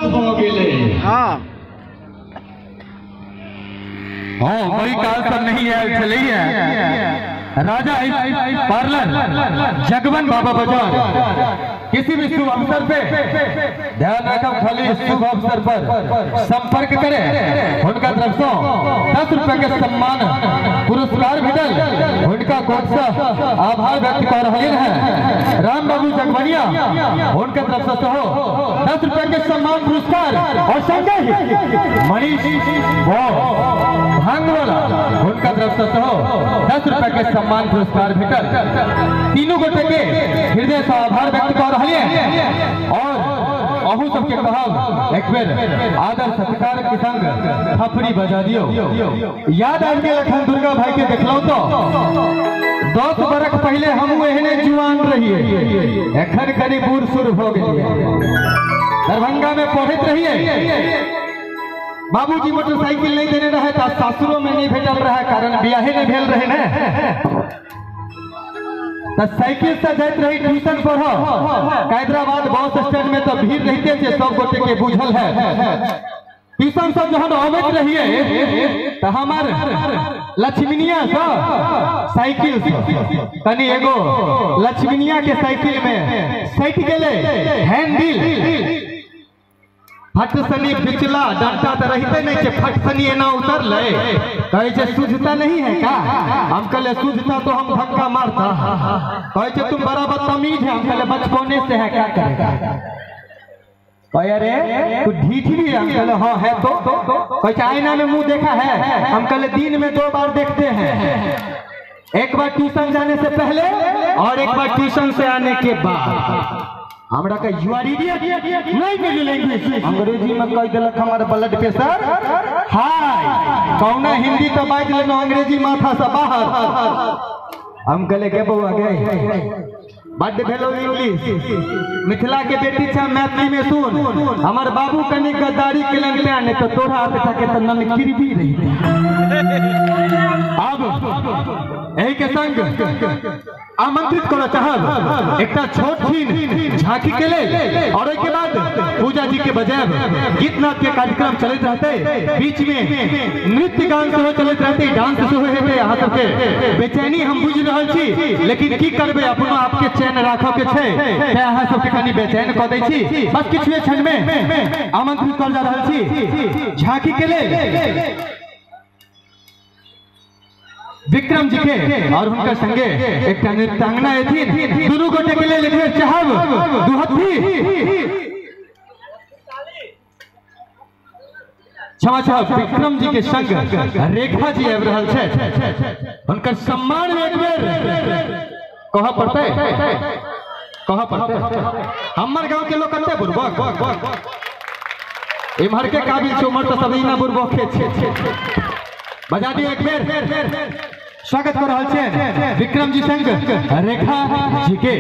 हो गेले। हाँ हाँ कोई काल सब नहीं है चले है राजा पार्लर जगवन बाबा बाजार किसी भी शुभ अवसर पे ध्यान रखो खाली शुभ अवसर पर संपर्क करें उनका तरफ से 10 रुपए के सम्मान पुरस्कार भेटल उनका कोट से आभार व्यक्त कर रहे हैं राम बाबू जगवनिया उनके तरफ से हो 10 रुपए के सम्मान पुरस्कार और संगे ही मनीष भांगवाला उनका तरफ से हो 10 रुपए के सम्मान पुरस्कार भेटल तीनों गोटे के हृदय से आभार व्यक्त कर रहे हैं और अहू सबके कहब एक बेर आदर सत्कार के संग थपड़ी बजा दियो। याद आ गया लखन दुर्गा भाई के देखलो तो 10 बरस पहले हम एहने जुआन रहिए एखन कनी बूढ़ सुर हो गए दरभंगा में पढ़त रहिए बाबूजी मोटरसाइकिल नहीं देने रहे तो सासुरों में नहीं भेजल रहा कारण ब्याहे नहीं भेल रहे ना तो साइकिल से जाते रही ट्यूशन पढ़ हैदराबाद बस स्टैंड में तो भीड़ रहते थे सब गोटे के बुझल है ट्यूशन सब जहन अबैत रहिए तो हमार लक्ष्मीनिया साइकिल तनी एगो लक्ष्मीनिया के साइकिल में सट गेले हैंडल फट सनी पिछला डंटा तो रहते नहीं के फट सनी एना उतर ले कहे सूझता नहीं है का हम कहले सूझता तो हम धक्का मारता कहे तुम बड़ा बदतमीज है हम कहले बचपने से है क्या करेगा कहे अरे तू ढीठ भी है हम कहले हाँ है तो कहे आईना में मुंह देखा है हम कहले दिन में 2 बार देखते हैं एक बार ट्यूशन जाने से पहले और एक बार ट्यूशन से आने के बाद हमरा का यू आर इडियट नहीं मिली लैंग्वेज अंग्रेजी में कह दिलक हमारा ब्लड प्रेशर हाय कौना हिंदी तो बाज लेनो अंग्रेजी माथा से बाहर हम कहले के बउआ गए बड भेलो इंग्लिश मिथिला के बेटी छा मैथिली में सुन हमार बाबू कनी गद्दारी के लंग आने तो तोरा हाथ के तो नन किरबी रही अब यही के संग आमंत्रित करो चाहब एक छोट छीन झांकी के ले और एक के बाद पूजा जी के बजाय गीत नाच के कार्यक्रम चलते रहते बीच में नृत्य गान से चलते रहते डांस से होते यहाँ सबके बेचैनी हम बुझ रहे छी लेकिन की करबे अपना आपके चैन राखो के छे यहाँ सबके कनी बेचैन कऽ दै छी बस किछु क्षण में आमंत्रित कर जा रहल छी झांकी के ले विक्रम जी के और उनका संगे एक नृत्यांगना थी दोनों गोटे के लिए लिखे चाहब दुहत्थी क्षमा चाहब विक्रम जी के संग रेखा जी आबि रहल छथि उनकर सम्मान में एक बेर कह पड़ते हमर गांव के लोग कते बुरबक इम्हर के काबिल छै उमर तो सभी ना बुरबके छै बजा दियो एक बेर स्वागत कर रहा है विक्रम जी संग रेखा जी के